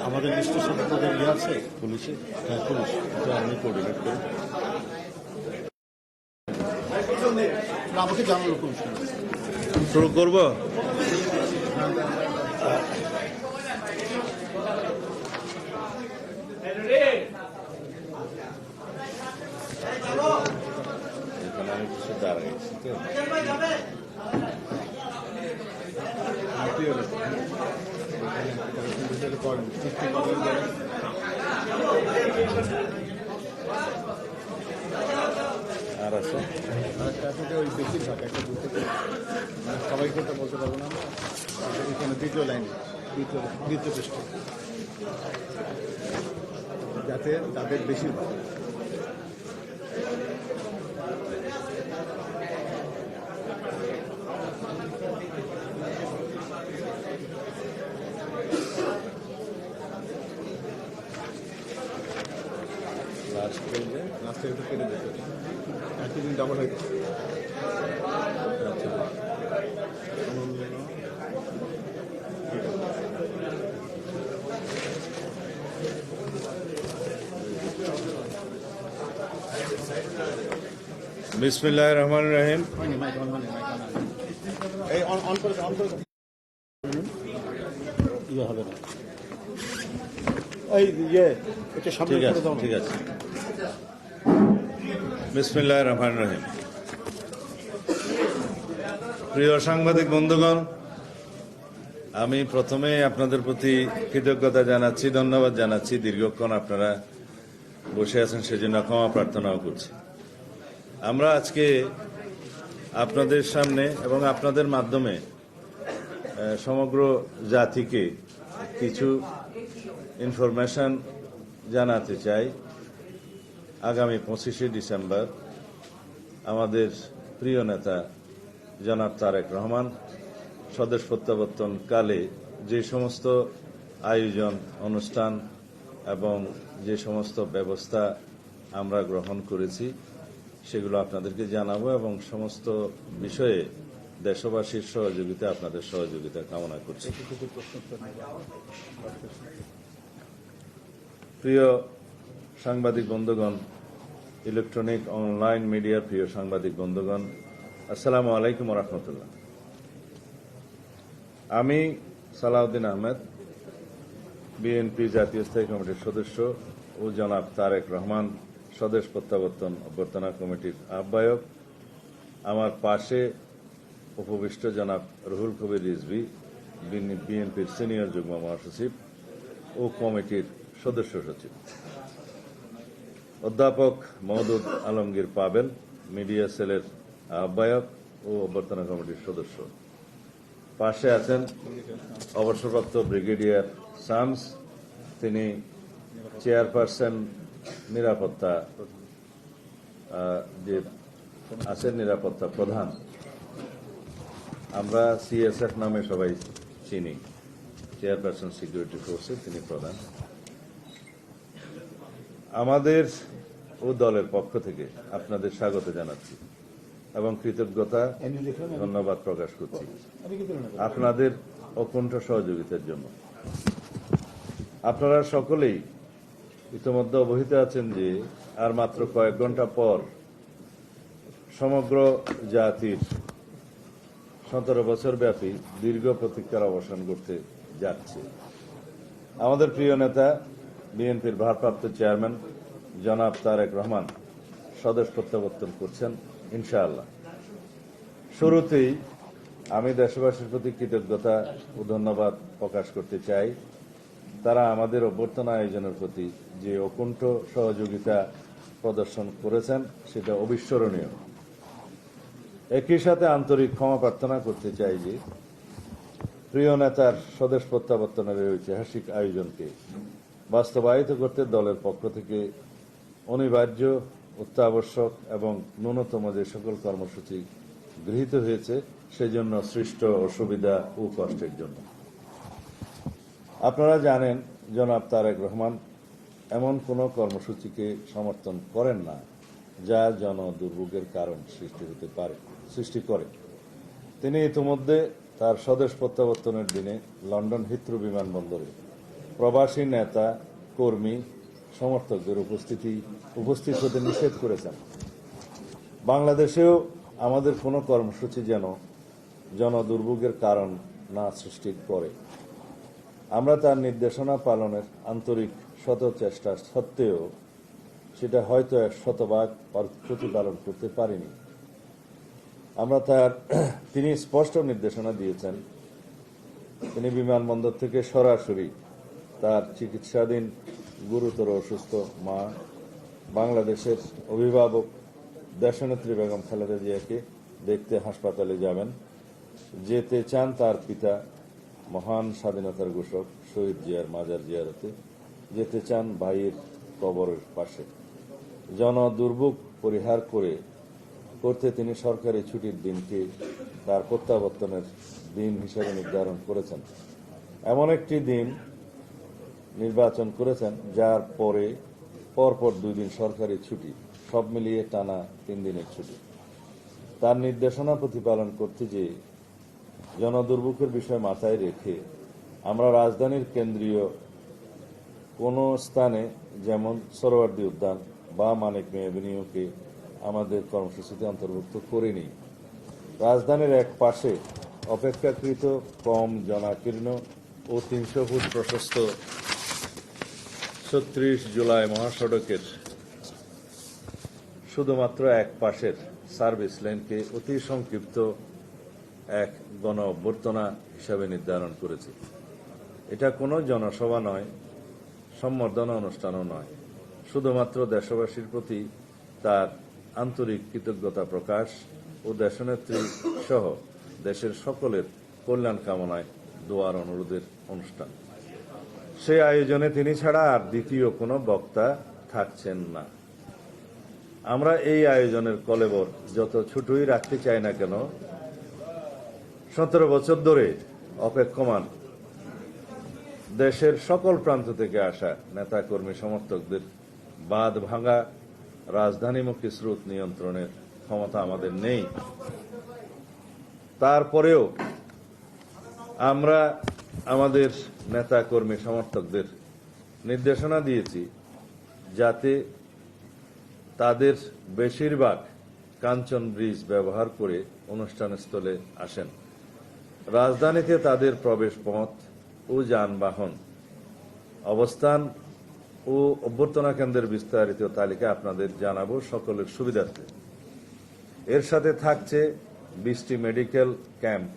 আমাদের লিস্টের সাথে তাদের ইয়ে আছে পুলিশে? হ্যাঁ, পুলিশ, এটা আমি কোঅর্ডিনেট করি। আমাকে জানালো পুলিশ। শুরু করবো। এখানে আমি কিছু দাঁড়াইছি তো। আর আছে ওই বেশিরভাগ একটা সবাই করতে বলতে পারবো না। এখানে দ্বিতীয় লাইন, দ্বিতীয় পৃষ্ঠ, যাতে তাদের বেশিরভাগ লাস্টে একটু কেটে যেতে একদিন ডাবল হয়ে গেছে। বিসমিল্লাহির রহমানির রহিম। এই অন করে ইয়ে হবে না। এই ইয়ে এটা সামনে করে দাও। ঠিক আছে। বিসমিল্লাহির রহমানির রহিম। প্রিয় সাংবাদিক বন্ধুগণ, আমি প্রথমে আপনাদের প্রতি কৃতজ্ঞতা জানাচ্ছি, ধন্যবাদ জানাচ্ছি। দীর্ঘক্ষণ আপনারা বসে আছেন, সেজন্য ক্ষমা প্রার্থনাও করছি। আমরা আজকে আপনাদের সামনে এবং আপনাদের মাধ্যমে সমগ্র জাতিকে কিছু ইনফরমেশন জানাতে চাই। আগামী 25শে ডিসেম্বর আমাদের প্রিয় নেতা জনাব তারেক রহমান স্বদেশ প্রত্যাবর্তন কালে যে সমস্ত আয়োজন, অনুষ্ঠান এবং যে সমস্ত ব্যবস্থা আমরা গ্রহণ করেছি সেগুলো আপনাদেরকে জানাবো এবং সমস্ত বিষয়ে দেশবাসীর সহযোগিতা, আপনাদের সহযোগিতা কামনা করছি। প্রিয় সাংবাদিক বন্ধুগণ, ইলেকট্রনিক অনলাইন মিডিয়ার প্রিয় সাংবাদিক বন্ধুগণ, আসসালামু আলাইকুম ওয়া রাহমাতুল্লাহ। আমি সালাউদ্দিন আহমেদ, বিএনপি জাতীয় স্থায়ী কমিটির সদস্য ও জনাব তারেক রহমান স্বদেশ প্রত্যাবর্তন অভ্যর্থনা কমিটির আহ্বায়ক। আমার পাশে উপবিষ্ট জনাব রুহুল কবির রিজভী, বিএনপির সিনিয়র যুগ্ম মহাসচিব ও কমিটির সদস্য সচিব। অধ্যাপক মওদুদ আলমগীর পাবেল, মিডিয়া সেলের আহ্বায়ক ও অভ্যর্থনা কমিটির সদস্য। পাশে আছেন অবসরপ্রাপ্ত ব্রিগেডিয়ার শামস, তিনি চেয়ারপারসন নিরাপত্তা, যে আছেন নিরাপত্তা প্রধান, আমরা সিএসএফ নামে সবাই চিনি, চেয়ারপারসন সিকিউরিটি ফোর্সের তিনি প্রধান। আমাদের ও দলের পক্ষ থেকে আপনাদের স্বাগত জানাচ্ছি এবং কৃতজ্ঞতা ধন্যবাদ প্রকাশ করছি আপনাদের অকুণ্ঠ সহযোগিতার জন্য। আপনারা সকলেই ইতিমধ্যে অবহিত আছেন যে আর মাত্র কয়েক ঘন্টা পর সমগ্র জাতির 17 বছর ব্যাপী দীর্ঘ প্রতীক্ষার অবসান করতে যাচ্ছে। আমাদের প্রিয় নেতা বিএনপির ভারপ্রাপ্ত চেয়ারম্যান জনাব তারেক রহমান স্বদেশ প্রত্যাবর্তন করছেন ইনশাআল্লাহ। শুরুতেই আমি দেশবাসীর প্রতি কৃতজ্ঞতা ও ধন্যবাদ প্রকাশ করতে চাই। তারা আমাদের অভ্যর্থনা আয়োজনের প্রতি যে অকুণ্ঠ সহযোগিতা প্রদর্শন করেছেন সেটা অবিস্মরণীয়। একই সাথে আন্তরিক ক্ষমা প্রার্থনা করতে চাই যে প্রিয় নেতার স্বদেশ প্রত্যাবর্তনের এই ঐতিহাসিক আয়োজনকে বাস্তবায়িত করতে দলের পক্ষ থেকে অনিবার্য, অত্যাবশ্যক এবং ন্যূনতম যে সকল কর্মসূচি গৃহীত হয়েছে সেজন্য সৃষ্ট অসুবিধা ও কষ্টের জন্য। আপনারা জানেন জনাব তারেক রহমান এমন কোনো কর্মসূচিকে সমর্থন করেন না যা জন দুর্ভোগের কারণ সৃষ্টি করে। তিনি ইতিমধ্যে তার স্বদেশ প্রত্যাবর্তনের দিনে লন্ডন হিথ্রো বিমানবন্দরে প্রবাসী নেতা কর্মী সমর্থকদের উপস্থিত হতে নিষেধ করেছেন। বাংলাদেশেও আমাদের কোনো কর্মসূচি যেন জনদুর্ভোগের কারণ না সৃষ্টি করে। আমরা তার নির্দেশনা পালনের আন্তরিক শত চেষ্টা সত্ত্বেও সেটা হয়তো 100% প্রতিপালন করতে পারিনি। তিনি স্পষ্ট নির্দেশনা দিয়েছেন, তিনি বিমানবন্দর থেকে সরাসরি তার চিকিৎসাধীন গুরুতর অসুস্থ মা, বাংলাদেশের অভিভাবক দেশনেত্রী বেগম খালেদা জিয়াকে দেখতে হাসপাতালে যাবেন। যেতে চান তার পিতা মহান স্বাধীনতার ঘোষক শহীদ জিয়ার মাজার জিয়ারতে, যেতে চান ভাইয়ের কবরের পাশে। জনদুর্ভোগ পরিহার করতে তিনি সরকারি ছুটির দিনকে তার প্রত্যাবর্তনের দিন হিসেবে নির্ধারণ করেছেন। এমন একটি দিন নির্বাচন করেছেন যার পরপর 2 দিন সরকারি ছুটি, সব মিলিয়ে টানা 3 দিনের ছুটি। তার নির্দেশনা প্রতিপালন করতে যে জনদুর্ভোগের বিষয় মাথায় রেখে আমরা রাজধানীর কেন্দ্রীয় কোনো স্থানে যেমন সোহরাওয়ার্দী উদ্যান বা মানিক মিয়া এভিনিউকে আমাদের কর্মসূচিতে অন্তর্ভুক্ত করিনি। রাজধানীর এক পাশে অপেক্ষাকৃত কম জনাকীর্ণ ও 300 ফুট প্রশস্ত 36 জুলাই মহাসড়কের শুধুমাত্র এক পাশের সার্ভিস লেনকে অতি সংক্ষিপ্ত এক গণ অভ্যর্থনা হিসাবে নির্ধারণ করেছে। এটা কোনো জনসভা নয়, সম্বর্ধনা অনুষ্ঠানও নয়, শুধুমাত্র দেশবাসীর প্রতি তার আন্তরিক কৃতজ্ঞতা প্রকাশ ও দেশনেত্রী সহ দেশের সকলের কল্যাণ কামনায় দোয়ার অনুরোধের অনুষ্ঠান। সেই আয়োজনে তিনি ছাড়া আর দ্বিতীয় কোনো বক্তা থাকছেন না। আমরা এই আয়োজনের কলেবর যত ছোটই রাখতে চাই না কেন, 17 বছর ধরে অপেক্ষমান দেশের সকল প্রান্ত থেকে আসা নেতা কর্মী সমর্থকদের বাঁধ ভাঙা রাজধানীমুখী স্রোত নিয়ন্ত্রণের ক্ষমতা আমাদের নেই। তারপরেও আমরা আমাদের নেতা কর্মী সমর্থকদের নির্দেশনা দিয়েছি যাতে তাদের বেশিরভাগ কাঞ্চন ব্রিজ ব্যবহার করে অনুষ্ঠানস্থলে আসেন। রাজধানীতে তাদের প্রবেশ পথ ও যানবাহন, অবস্থান ও অভ্যর্থনা কেন্দ্রের বিস্তারিত তালিকা আপনাদের জানাবো সকলের সুবিধার্থে। এর সাথে থাকছে 20টি মেডিকেল ক্যাম্প,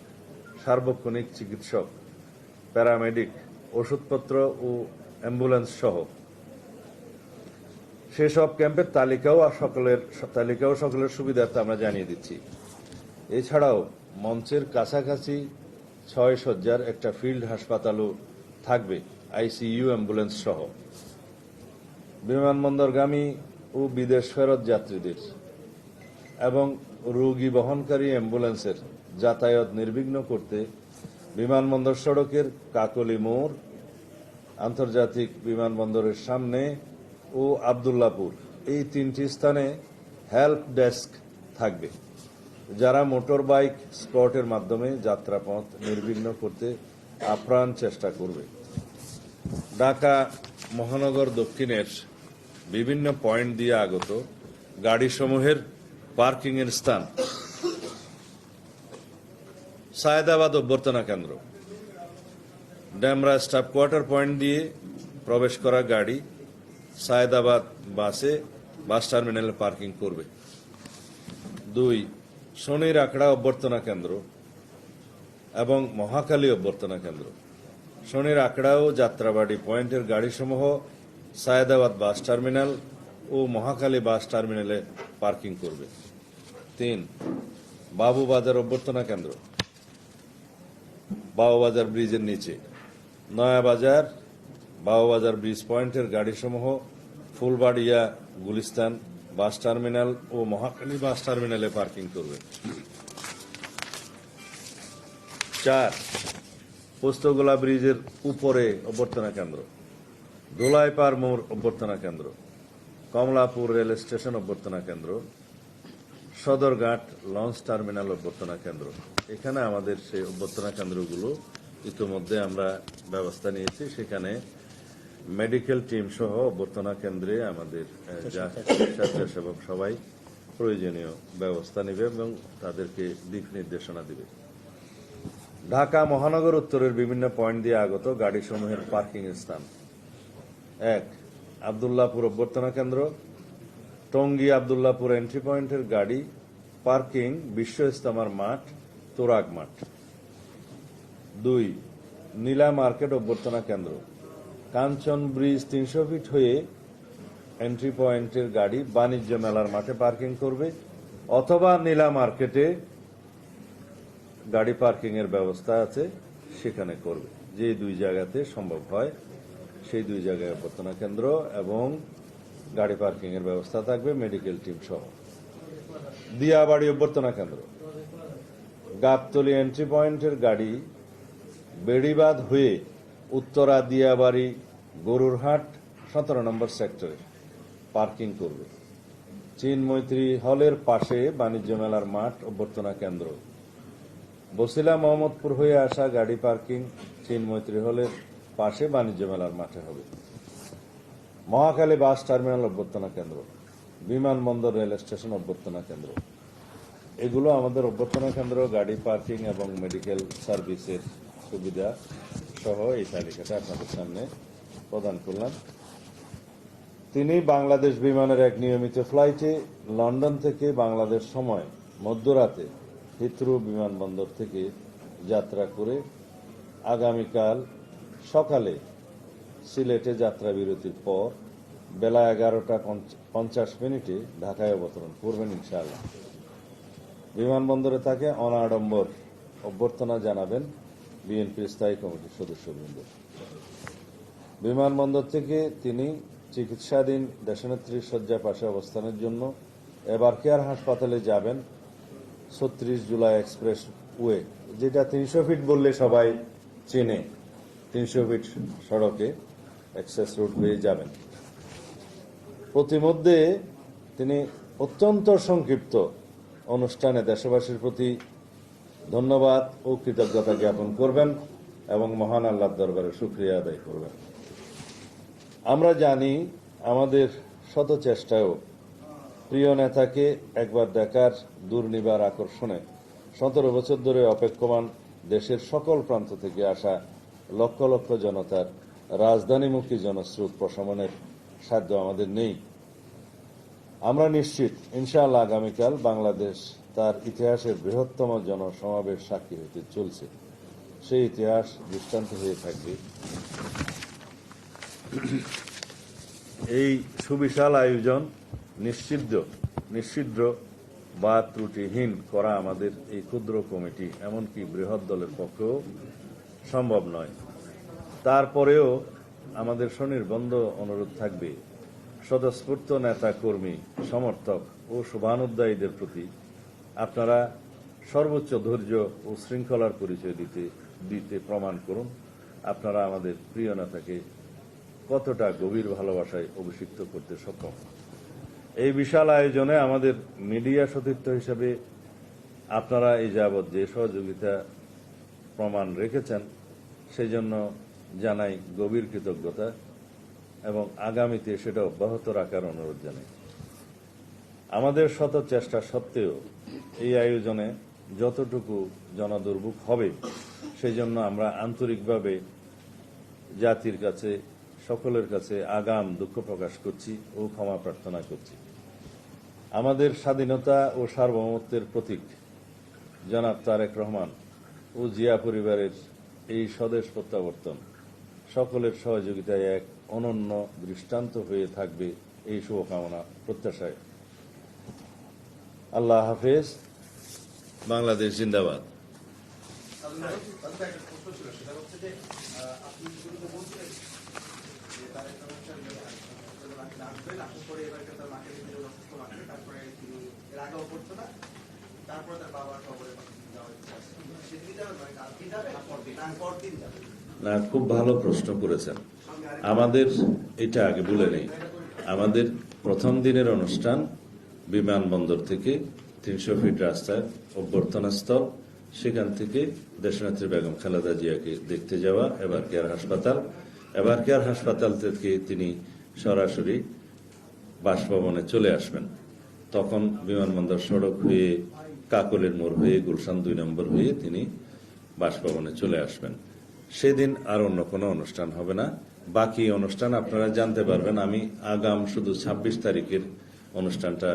সার্বক্ষণিক চিকিৎসক, প্যারামেডিক, ওষুধপত্র ও অ্যাম্বুলেন্স সহ সেসব ক্যাম্পের তালিকাও সকলের সুবিধার্থে আমরা জানিয়ে দিচ্ছি। এছাড়াও মঞ্চের কাছাকাছি 6 শয্যার একটা ফিল্ড হাসপাতালও থাকবে, আইসিইউ, অ্যাম্বুলেন্স সহ। বিমানবন্দরগামী ও বিদেশ ফেরত যাত্রীদের এবং রোগী বহনকারী অ্যাম্বুলেন্সের যাতায়াত নির্বিঘ্ন করতে বিমানবন্দর সড়কের কাকলী মোড়, আন্তর্জাতিক বিমানবন্দরের সামনে ও আবদুল্লাপুর এই 3টি স্থানে হেল্প ডেস্ক থাকবে, যারা মোটর বাইক স্কটের মাধ্যমে যাত্রাপথ নির্বিঘ্ন করতে আপ্রাণ চেষ্টা করবে। ঢাকা মহানগর দক্ষিণের বিভিন্ন পয়েন্ট দিয়ে আগত গাড়িসমূহের পার্কিংয়ের স্থান সায়েদাবাদ অভ্যর্থনা কেন্দ্র, ডেমরা স্টাফ কোয়ার্টার পয়েন্ট দিয়ে প্রবেশ করা গাড়ি সায়েদাবাদ বাস টার্মিনালে পার্কিং করবে। 2, শনির আখড়া অভ্যর্থনা কেন্দ্র এবং মহাখালী অভ্যর্থনা কেন্দ্র। শনির আখড়া ও যাত্রাবাড়ি পয়েন্টের গাড়িসমূহ সায়েদাবাদ বাস টার্মিনাল ও মহাখালী বাস টার্মিনালে পার্কিং করবে। 3, বাবুবাজার অভ্যর্থনা কেন্দ্র, বাবুবাজার ব্রিজের নিচে, নয়াবাজার বাবুবাজার ব্রিজ পয়েন্টের গাড়িসমূহ ফুলবাড়িয়া গুলিস্তান বাস টার্মিনাল ও মহাখালী বাস টার্মিনালে পার্কিং করবে। 4, পোস্তগোলা ব্রিজের উপরে অভ্যর্থনা কেন্দ্র, ধোলাইপাড় মোড় অভ্যর্থনা কেন্দ্র, কমলাপুর রেল স্টেশন অভ্যর্থনা কেন্দ্র, সদরঘাট লঞ্চ টার্মিনাল অভ্যর্থনা কেন্দ্র। এখানে আমাদের সেই অভ্যর্থনা কেন্দ্রগুলো ইতিমধ্যে আমরা ব্যবস্থা নিয়েছি। সেখানে মেডিকেল টিম সহ অভ্যর্থনা কেন্দ্রে আমাদের স্বেচ্ছাসেবক সবাই প্রয়োজনীয় ব্যবস্থা নেবে এবং তাদেরকে দিক নির্দেশনা দিবে। ঢাকা মহানগর উত্তরের বিভিন্ন পয়েন্ট দিয়ে আগত গাড়িসমূহের পার্কিং স্থান: 1. আব্দুল্লাহপুর অভ্যর্থনা কেন্দ্র, টঙ্গী আব্দুল্লাহপুর এন্ট্রি পয়েন্টের গাড়ি পার্কিং বিশ্ব ইস্তেমার মাঠ, তোরাগ মাঠ। 2. নীলা মার্কেট অভ্যর্থনা কেন্দ্র, কাঞ্চন ব্রিজ 300 ফিট হয়ে এন্ট্রি পয়েন্টের গাড়ি বাণিজ্য মেলার মাঠে পার্কিং করবে অথবা নীলা মার্কেটে গাড়ি পার্কিং এর ব্যবস্থা আছে সেখানে করবে। যে দুই জায়গাতে সম্ভব হয় সেই দুই জায়গায় অভ্যর্থনা কেন্দ্র এবং গাড়ি পার্কিং এর ব্যবস্থা থাকবে মেডিকেল টিম সহ। দিয়াবাড়ি অভ্যর্থনা কেন্দ্র, গাবতলী এন্ট্রি পয়েন্টের গাড়ি বেড়িবাঁধ হয়ে উত্তরা দিয়াবাড়ি গরুরহাট 17 নম্বর সেক্টরে পার্কিং করবে। চীন মৈত্রী হলের পাশে বাণিজ্য মেলার মাঠ অভ্যর্থনা কেন্দ্র, বসিলা মোহাম্মদপুর হয়ে আসা গাড়ি পার্কিং চীন মৈত্রী হলের পাশে বাণিজ্য মেলার মাঠে হবে। মহাখালী বাস টার্মিনাল অভ্যর্থনা কেন্দ্র, বিমানবন্দর রেল স্টেশন অভ্যর্থনা কেন্দ্র। এগুলো আমাদের অভ্যর্থনা কেন্দ্র, গাড়ি পার্কিং এবং মেডিকেল সার্ভিসের সুবিধা সহ এই তালিকাটা আপনাদের সামনে প্রদান করলাম। তিনি বাংলাদেশ বিমানের এক নিয়মিত ফ্লাইটে লন্ডন থেকে বাংলাদেশ সময় মধ্যরাতে হিথ্রো বিমানবন্দর থেকে যাত্রা করে আগামীকাল সকালে সিলেটে যাত্রা বিরতির পর বেলা 11:50 ঢাকায় অবতরণ করবেন ইনশাআল্লাহ। বিমানবন্দরে তাকে অনাড়ম্বর অভ্যর্থনা জানাবেন বিএনপির স্থায়ী কমিটির সদস্যবৃন্দ। বিমানবন্দর থেকে তিনি চিকিৎসাধীন দেশনেত্রীর শয্যা পাশে অবস্থানের জন্য এবার কেয়ার হাসপাতালে যাবেন 36 জুলাই এক্সপ্রেস ওয়ে, যেটা 300 ফিট বললে সবাই চেনে। 300 ফিট সড়কে অ্যাক্সেস রোড হয়ে যাবেন। প্রতিমধ্যে তিনি অত্যন্ত সংক্ষিপ্ত অনুষ্ঠানে দেশবাসীর প্রতি ধন্যবাদ ও কৃতজ্ঞতা জ্ঞাপন করবেন এবং মহান আল্লাহর দরবারে শুকরিয়া আদায় করবেন। আমরা জানি আমাদের শত চেষ্টায়ও প্রিয় নেতাকে একবার দেখার দুর্নিবার আকর্ষণে 17 বছর ধরে অপেক্ষমান দেশের সকল প্রান্ত থেকে আসা লক্ষ লক্ষ জনতার রাজধানীমুখী জনস্রোত প্রশমনের সাধ্য আমাদের নেই। আমরা নিশ্চিত ইনশাআল্লাহ আগামীকাল বাংলাদেশ তার ইতিহাসের বৃহত্তম জনসমাবেশ সাক্ষী হতে চলছে। সেই ইতিহাস দৃষ্টান্ত হয়ে থাকবে। এই সুবিশাল আয়োজন নিশ্চিদ্র বা ত্রুটিহীন করা আমাদের এই ক্ষুদ্র কমিটি এমনকি বৃহৎ দলের পক্ষেও সম্ভব নয়। তারপরেও আমাদের স্বনির্বন্ধ অনুরোধ থাকবে স্বতঃস্ফূর্ত নেতা কর্মী সমর্থক ও শুভানুদ্দায়ীদের প্রতি আপনারা সর্বোচ্চ ধৈর্য ও শৃঙ্খলার পরিচয় দিতে প্রমাণ করুন আপনারা আমাদের প্রিয় নেতাকে কতটা গভীর ভালোবাসায় অভিষিক্ত করতে সক্ষম। এই বিশাল আয়োজনে আমাদের মিডিয়া সতীর্থ হিসেবে আপনারা এই যাবৎ যে সহযোগিতা প্রমাণ রেখেছেন সেই জন্য জানাই গভীর কৃতজ্ঞতা এবং আগামীতে সেটা অব্যাহত রাখার অনুরোধ জানাই। আমাদের শত চেষ্টা সত্ত্বেও এই আয়োজনে যতটুকু জনদুর্ভোগ হবে সেই জন্য আমরা আন্তরিকভাবে জাতির কাছে সকলের কাছে আগাম দুঃখ প্রকাশ করছি ও ক্ষমা প্রার্থনা করছি। আমাদের স্বাধীনতা ও সার্বভৌমত্বের প্রতীক জনাব তারেক রহমান ও জিয়া পরিবারের এই স্বদেশ প্রত্যাবর্তন সকলের সহযোগিতায় এক অনন্য দৃষ্টান্ত হয়ে থাকবে এই শুভকামনা প্রত্যাশায়। আল্লাহ হাফেজ। বাংলাদেশ জিন্দাবাদ। না, খুব ভালো প্রশ্ন করেছেন। আমাদের এটা আগে বলে নেই, আমাদের প্রথম দিনের অনুষ্ঠান বিমানবন্দর থেকে 300 ফিট রাস্তায় অভ্যর্থনা স্থল, সেখান থেকে দেশনেত্রী বেগম খালেদা জিয়াকে দেখতে যাওয়া, এবার কেয়ার হাসপাতাল এভারকেয়ার হাসপাতাল থেকে তিনি সরাসরি বাসভবনে চলে আসবেন। তখন বিমানবন্দর সড়ক হয়ে কাকলের মোড় হয়ে গুলশান 2 নম্বর হয়ে তিনি বাসভবনে চলে আসবেন। সেদিন আর অন্য কোনো অনুষ্ঠান হবে না। বাকি অনুষ্ঠান আপনারা জানতে পারবেন। আমি আগাম শুধু 26 তারিখের অনুষ্ঠানটা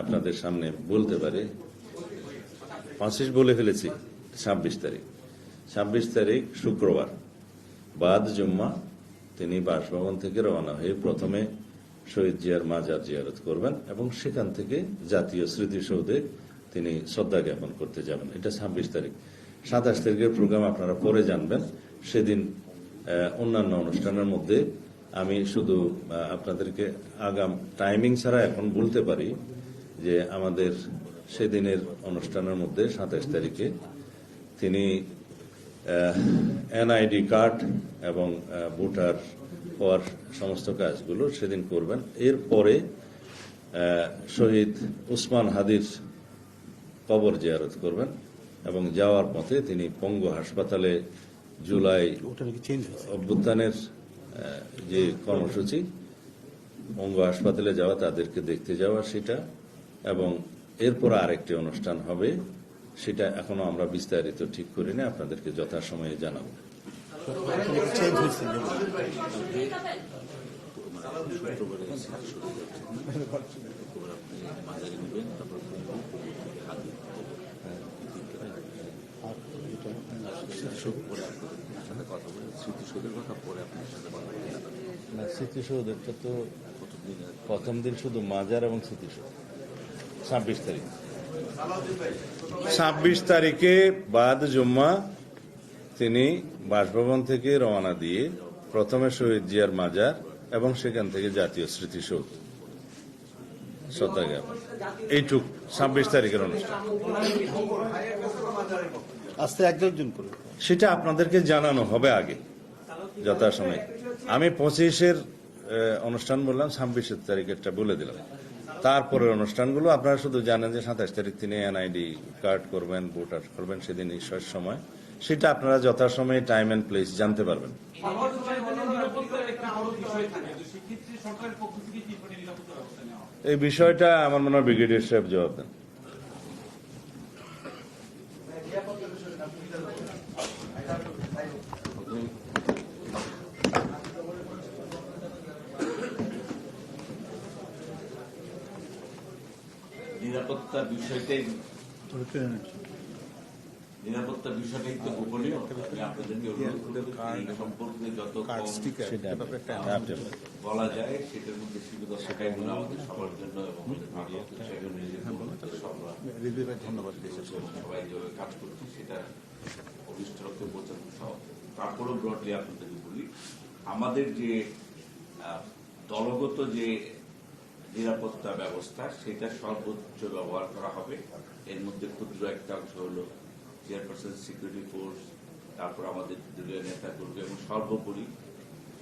আপনাদের সামনে বলতে পারি। 25 বলে ফেলেছি, 26 তারিখ শুক্রবার বাদ জুম্মা তিনি বাসভবন থেকে রওনা হয়ে প্রথমে শহীদ জিয়ার মাজার জিয়ারত করবেন এবং সেখান থেকে জাতীয় স্মৃতিসৌধে তিনি শ্রদ্ধা জ্ঞাপন করতে যাবেন। এটা 26 তারিখ। 27 তারিখের প্রোগ্রাম আপনারা পরে জানবেন। সেদিন অন্যান্য অনুষ্ঠানের মধ্যে আমি শুধু আপনাদেরকে আগাম টাইমিং ছাড়া এখন বলতে পারি যে আমাদের সেদিনের অনুষ্ঠানের মধ্যে 27 তারিখে তিনি এনআইডি কার্ড এবং ভোটার হওয়ার সমস্ত কাজগুলো সেদিন করবেন। এরপরে শহীদ উসমান হাদির কবর জিয়ারত করবেন এবং যাওয়ার পথে তিনি পঙ্গু হাসপাতালে জুলাই অভ্যুত্থানের যে কর্মসূচি, পঙ্গু হাসপাতালে যাওয়া, তাদেরকে দেখতে যাওয়া সেটা, এবং এরপর আরেকটি অনুষ্ঠান হবে, সেটা এখনো আমরা বিস্তারিত ঠিক করিনি, আপনাদেরকে যথাসময়ে জানাবো। স্মৃতিসৌধেরটা তো প্রথম দিন শুধু মাজার এবং স্মৃতিসৌধ। 26 তারিখে বাদ জুম্মা তিনি বাসভবন থেকে রওনা দিয়ে প্রথমে শহীদ জিয়ার মাজার এবং সেখান থেকে জাতীয় স্মৃতিসৌধ শ্রদ্ধা জ্ঞাপন। এইটুক 26 তারিখের অনুষ্ঠান। আস্তে একজন করে সেটা আপনাদেরকে জানানো হবে আগে যথাসময়ে। আমি 25-এর অনুষ্ঠান বললাম, 26 তারিখেরটা বলে দিলাম। তারপরের অনুষ্ঠানগুলো আপনারা শুধু জানেন যে 27 তারিখ তিনি এনআইডি কার্ড করবেন, ভোটার করবেন, সেদিন ঈশ্বর সময়, সেটা আপনারা যথাসময়ে টাইম এন্ড প্লেস জানতে পারবেন। এই বিষয়টা আমার মনে হয় ব্রিগেডিয়ার সাহেব জবাব দেন। নিরাপত্তার বিষয়টাই তো গোপনীয়। আপনাদেরকে সম্পর্কে যত বলা যায় সেটার মধ্যে সীমিত সেটাই হলো আমাদের সবার জন্য এবং ধন্যবাদ সবাই যেভাবে কাজ করছি সেটা অভিষ্টকে বোঝানো সব। তারপরেও ব্রডলি আপনাদেরকে বলি, আমাদের যে দলগত যে নিরাপত্তা ব্যবস্থা সেটা সর্বোচ্চ ব্যবহার করা হবে। এর মধ্যে ক্ষুদ্র একটা অংশ হলো চেয়ারপারসন সিকিউরিটি ফোর্স, তারপর আমাদের দলীয় নেতাকর্মী এবং সর্বোপরি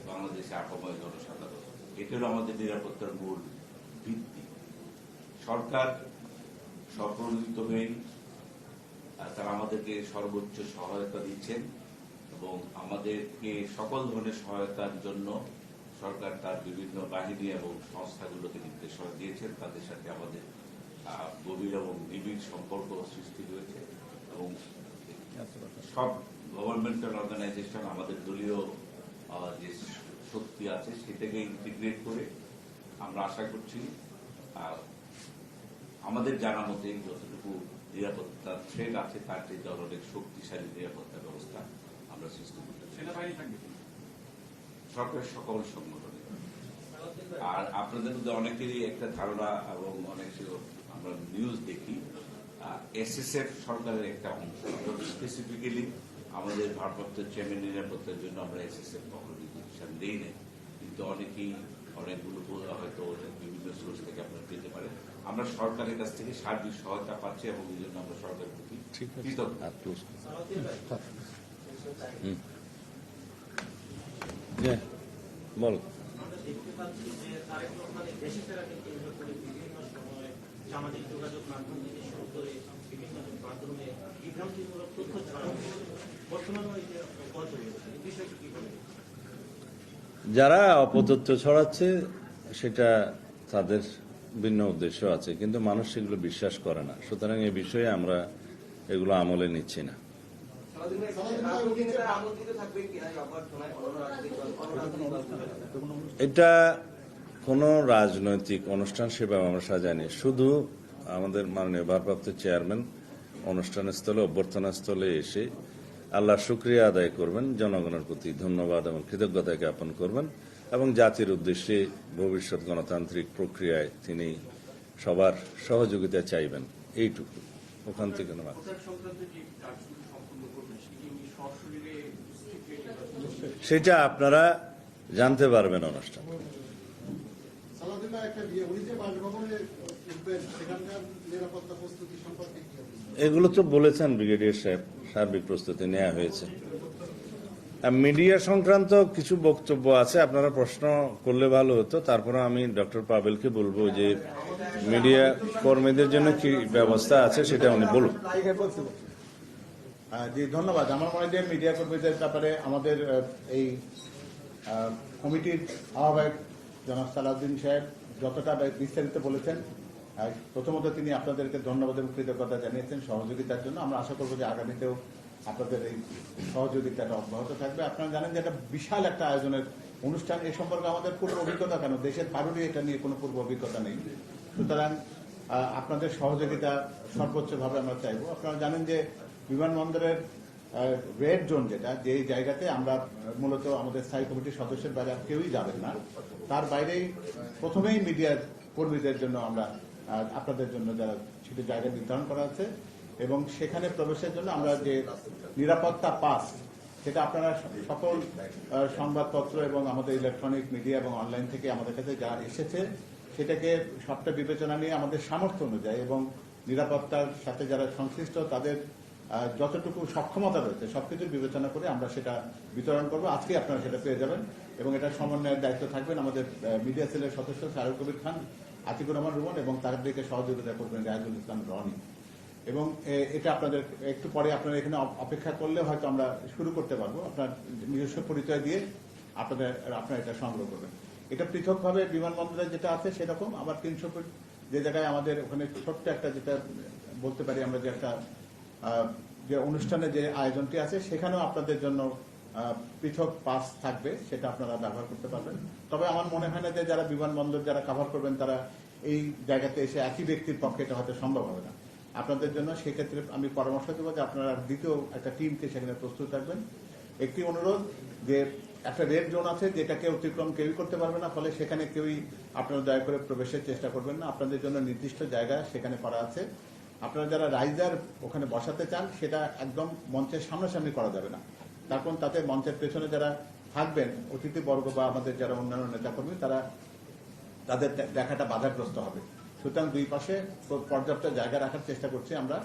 বাংলাদেশে আপাময় জনসাধারণ। এটা হলো আমাদের নিরাপত্তার মূল ভিত্তি। সরকার স্বপ্রণোদিত হয়ে তারা আমাদেরকে সর্বোচ্চ সহায়তা দিচ্ছেন এবং আমাদেরকে সকল ধরনের সহায়তার জন্য সরকার তার বিভিন্ন বাহিনী এবং সংস্থাগুলোকে নির্দেশনা দিয়েছেন। তাদের সাথে আমাদের গভীর এবং নিবিড় সম্পর্ক সৃষ্টি হয়েছে এবং সব গভর্নমেন্টাল অর্গানাইজেশন আমাদের দলীয় যে শক্তি আছে সেটাকে ইন্টিগ্রেট করে আমরা আশা করছি আমাদের জানা মতে যতটুকু নিরাপত্তা থ্রেট আছে তার চেয়ে অনেক শক্তিশালী নিরাপত্তা ব্যবস্থা আমরা সৃষ্টি করতে সরকারের সকল সংগঠনে। আর আপনাদের মধ্যে অনেকেরই একটা ধারণা এবং অনেক আমরা নিউজ দেখি এসএসএফ সরকারের একটা অংশ, স্পেসিফিক্যালি আমাদের ভারপ্রাপ্ত চেয়ারম্যান নিরাপত্তার জন্য আমরা এসএসএফ কখনো ডিসিশন দিই নাই, কিন্তু অনেকেই অনেকগুলো হয়তো বিভিন্ন সোর্স থেকে আপনারা পেতে পারেন। আমরা সরকারের কাছ থেকে সার্বিক সহায়তা পাচ্ছি এবং এই জন্য আমরা সরকারের প্রতি কৃতজ্ঞ। বল। সামাজিক যোগাযোগ মাধ্যম থেকে শুরু করে বিভিন্ন মাধ্যমে বিভ্রান্তিমূলক তথ্য ছড়ানো বর্তমানে বিষয়টি কি বলে? যারা অপতথ্য ছড়াচ্ছে সেটা তাদের ভিন্ন উদ্দেশ্য আছে, কিন্তু মানুষ সেগুলো বিশ্বাস করে না। সুতরাং এই বিষয়ে আমরা এগুলো আমলে নিচ্ছি না। এটা কোনো রাজনৈতিক অনুষ্ঠান সেভাবে আমরা সাজাইনি, শুধু আমাদের মাননীয় ভারপ্রাপ্ত চেয়ারম্যান অনুষ্ঠানের স্থলে, অভ্যর্থনা স্থলে এসে আল্লাহর শুকরিয়া আদায় করবেন, জনগণের প্রতি ধন্যবাদ এবং কৃতজ্ঞতা জ্ঞাপন করবেন এবং জাতির উদ্দেশ্যে ভবিষ্যৎ গণতান্ত্রিক প্রক্রিয়ায় তিনি সবার সহযোগিতা চাইবেন, এইটুকু। ওখান থেকে না। সেটা আপনারা জানতে পারবেন অনুষ্ঠান। সালাউদ্দিন ভাই, একটা উনি যে বাসভবনে উঠবেন, সেখানকার নিরাপত্তা প্রস্তুতি সম্পর্কে কি হবে? এগুলো তো বলেছেন ব্রিগেডিয়ার সাহেব, সার্বিক প্রস্তুতি নেওয়া হয়েছে। মিডিয়া সংক্রান্ত কিছু বক্তব্য আছে, আপনারা প্রশ্ন করলে ভালো হতো। তারপরে আমি ডক্টর পাবেলকে বলবো যে মিডিয়া কর্মীদের জন্য কি ব্যবস্থা আছে সেটা উনি বলুন। জি, ধন্যবাদ। আমার মনে হয় যে মিডিয়া কর্মীদের ব্যাপারে আমাদের এই কমিটির আহ্বায়ক জনাব সালাউদ্দিন সাহেব যতটা বিস্তারিত বলেছেন, প্রথমত তিনি আপনাদেরকে ধন্যবাদ এবং কৃতজ্ঞতা জানিয়েছেন সহযোগিতার জন্য। আমরা আশা করবো যে আগামীতেও আপনাদের এই সহযোগিতাটা অব্যাহত থাকবে। আপনারা জানেন যে এটা বিশাল একটা আয়োজনের অনুষ্ঠান, এ সম্পর্কে আমাদের পূর্ব অভিজ্ঞতা কেন, দেশের কারোরই এটা নিয়ে কোনো পূর্ব অভিজ্ঞতা নেই। সুতরাং আপনাদের সহযোগিতা সর্বোচ্চভাবে আমরা চাইব। আপনারা জানেন যে বিমানবন্দরের রেড জোন, যেটা যেই জায়গাতে আমরা মূলত আমাদের স্থায়ী কমিটির সদস্যের বাইরে কেউই যাবেন না, তার বাইরেই প্রথমেই মিডিয়ার কর্মীদের জন্য আমরা আপনাদের জন্য যারা সেটি জায়গা নির্ধারণ করা আছে এবং সেখানে প্রবেশের জন্য আমরা যে নিরাপত্তা পাস, সেটা আপনারা সকল সংবাদপত্র এবং আমাদের ইলেকট্রনিক মিডিয়া এবং অনলাইন থেকে আমাদের কাছে যা এসেছে সেটাকে সবটা বিবেচনা নিয়ে আমাদের সামর্থ্য অনুযায়ী এবং নিরাপত্তার সাথে যারা সংশ্লিষ্ট তাদের যতটুকু সক্ষমতা রয়েছে সবকিছুর বিবেচনা করে আমরা সেটা বিতরণ করব। আজকে আপনারা সেটা পেয়ে যাবেন এবং এটা সমন্বয়ের দায়িত্ব থাকবেন আমাদের মিডিয়া সেলের সদস্য সাহেব কবির খান, আতিকুর রহমান রুমন এবং তাদেরকে সহযোগিতা করবেন রায়জুল ইসলাম রনি। এবং এটা আপনাদের একটু পরে আপনারা এখানে অপেক্ষা করলে হয়তো আমরা শুরু করতে পারবো। আপনার নিজস্ব পরিচয় দিয়ে আপনারা এটা সংগ্রহ করবেন। এটা পৃথকভাবে বিমানবন্দরে যেটা আছে সেরকম, আবার 300 ফুট যে জায়গায় আমাদের ওখানে ছোট্ট একটা, যেটা বলতে পারি আমরা যে একটা যে অনুষ্ঠানের যে আয়োজনটি আছে সেখানেও আপনাদের জন্য পৃথক পাস থাকবে, সেটা আপনারা ব্যবহার করতে পারবেন। তবে আমার মনে হয় না যে যারা বিমানবন্দর যারা কভার করবেন তারা এই জায়গাতে এসে একই ব্যক্তির পক্ষে এটা হয়তো সম্ভব হবে না। আপনাদের জন্য সেক্ষেত্রে আমি পরামর্শ দেবো যে আপনারা দ্বিতীয় একটা টিমকে সেখানে প্রস্তুত থাকবেন। একটি অনুরোধ, যে একটা রেড জোন আছে যেটাকে অতিক্রম কেউই করতে পারবে না, ফলে সেখানে কেউই আপনারা দয়া করে প্রবেশের চেষ্টা করবেন না। আপনাদের জন্য নির্দিষ্ট জায়গা সেখানে করা আছে। আপনারা যারা রাইজার ওখানে বসাতে চান সেটা একদম মঞ্চের সামনাসামনি করা যাবে না, তখন তাতে মঞ্চের পেছনে যারা থাকবেন অতিথিবর্গ বা আমাদের যারা অন্যান্য নেতাকর্মী তাদের দেখাটা বাধাগ্রস্ত হবে। সুতরাং দুই পাশে পর্যাপ্ত জায়গা রাখার চেষ্টা করছি আমরা,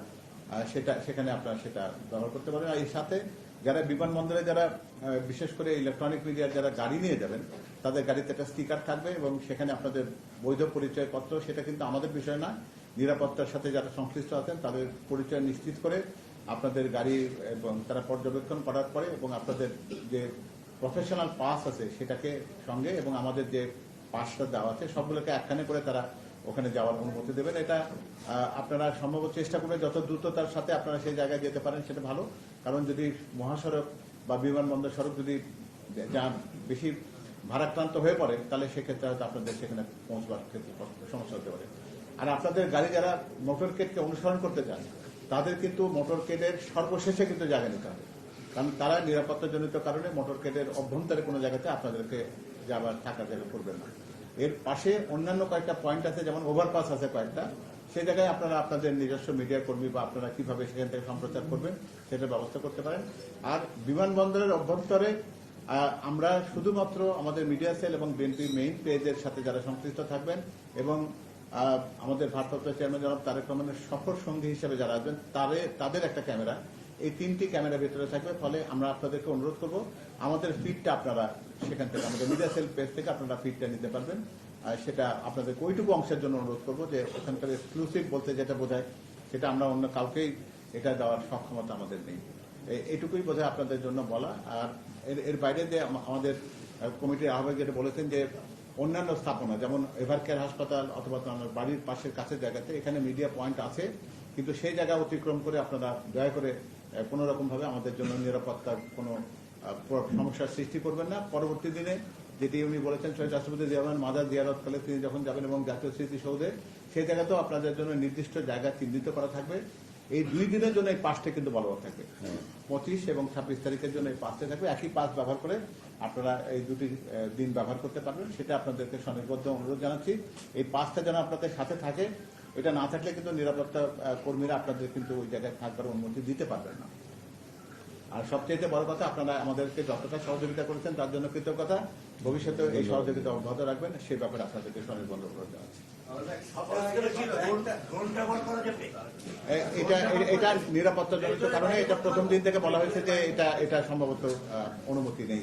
সেখানে আপনারা সেটা ব্যবহার করতে পারেন। আর এর সাথে যারা বিমানবন্দরে যারা বিশেষ করে ইলেকট্রনিক মিডিয়ার যারা গাড়ি নিয়ে যাবেন তাদের গাড়িতে একটা স্টিকার থাকবে এবং সেখানে আপনাদের বৈধ পরিচয়পত্র, সেটা কিন্তু আমাদের বিষয় না, নিরাপত্তার সাথে যারা সংশ্লিষ্ট আছেন তাদের পরিচয় নিশ্চিত করে আপনাদের গাড়ি এবং তারা পর্যবেক্ষণ করার পরে এবং আপনাদের যে প্রফেশনাল পাস আছে সেটাকে সঙ্গে এবং আমাদের যে পাসটা দেওয়া আছে সবগুলোকে একখানে করে তারা ওখানে যাওয়ার অনুমতি দেবেন। এটা আপনারা সম্ভব চেষ্টা করবেন যত দ্রুততার সাথে আপনারা সেই জায়গায় যেতে পারেন সেটা ভালো, কারণ যদি মহাসড়ক বা বিমানবন্দর সড়ক যদি যা বেশি ভারাক্রান্ত হয়ে পড়ে তাহলে সেক্ষেত্রে হয়তো আপনাদের সেখানে পৌঁছবার ক্ষেত্রে সমস্যা হতে পারে। আর আপনাদের গাড়ি যারা মোটরকেডকে অনুসরণ করতে চান তাদের কিন্তু মোটরকেডের সর্বশেষে কিন্তু জায়গা নিতে হবে, কারণ তারা নিরাপত্তাজনিত কারণে মোটরকেডের অভ্যন্তরে কোনো জায়গাতে আপনাদেরকে যাবার থাকার জায়গা করবেন না। এর পাশে অন্যান্য কয়েকটা পয়েন্ট আছে, যেমন ওভারপাস আছে কয়েকটা, সেই জায়গায় আপনারা আপনাদের নিজস্ব মিডিয়া কর্মী বা আপনারা কিভাবে সেখান থেকে সম্প্রচার করবেন সেটার ব্যবস্থা করতে পারেন। আর বিমানবন্দরের অভ্যন্তরে আমরা শুধুমাত্র আমাদের মিডিয়া সেল এবং বিএনপি মেইন পেজের সাথে যারা সংশ্লিষ্ট থাকবেন এবং আমাদের ভারপ্রাপ্ত চেয়ারম্যান জনাব তারেক রহমানের সফর সঙ্গী হিসেবে যারা আসবেন তাদের একটা ক্যামেরা, এই 3টি ক্যামেরা ভিতরে থাকবে। ফলে আমরা আপনাদেরকে অনুরোধ করব আমাদের ফিডটা আপনারা সেখান থেকে আমাদের মিডিয়া সেল পেজ থেকে আপনারা ফিডটা নিতে পারবেন। সেটা আপনাদের ওইটুকু অংশের জন্য অনুরোধ করবো যে ওখানকার এক্সক্লুসিভ বলতে যেটা বোঝায় সেটা আমরা অন্য কাউকেই এটা দেওয়ার সক্ষমতা আমাদের নেই। এইটুকুই বোঝায় আপনাদের জন্য বলা। আর এর বাইরে যে আমাদের কমিটির আহ্বায়ক যেটা বলেছেন যে অন্যান্য স্থাপনা যেমন এভারকেয়ার হাসপাতাল অথবা আপনার বাড়ির পাশের কাছের জায়গাতে এখানে মিডিয়া পয়েন্ট আছে, কিন্তু সেই জায়গা অতিক্রম করে আপনারা দয়া করে কোনো রকম ভাবে আমাদের জন্য নিরাপত্তার কোনো সমস্যার সৃষ্টি করবেন না। পরবর্তী দিনে যেটি উনি বলেছেন শহীদ রাষ্ট্রপতি জিয়া রহমান মাজার জিয়ারতকালে তিনি যখন যাবেন এবং জাতীয় স্মৃতিসৌধে সেই জায়গাতেও আপনাদের জন্য নির্দিষ্ট জায়গা চিহ্নিত করা থাকবে। এই 2 দিনের জন্য এই পাসটা কিন্তু বলবৎ থাকবে, 25 এবং 26 তারিখের জন্য এই পাসটা থাকবে। একই পাস ব্যবহার করে আপনারা এই 2টি দিন ব্যবহার করতে পারবেন, সেটা আপনাদেরকে স্বনির্বদ্ধ অনুরোধ জানাচ্ছি। এই পাসটা যেন আপনাদের সাথে থাকে, এটা না থাকলে কিন্তু নিরাপত্তা কর্মীরা আপনাদের কিন্তু ওই জায়গায় থাকবার অনুমতি দিতে পারবেন না। আর সবচেয়ে বড় কথা, আপনারা আমাদেরকে যতটা সহযোগিতা করেছেন তার জন্য কৃতজ্ঞতা। ভবিষ্যতে এই সহযোগিতা অব্যাহত রাখবেন, সেই ব্যাপারে আপনাদেরকে স্বনির্বন্ধ অনুরোধ জানাচ্ছি। এটা নিরাপত্তা জনিত কারণে এটা প্রথম দিন থেকে বলা হয়েছে যে এটা সম্ভবত অনুমতি নেই।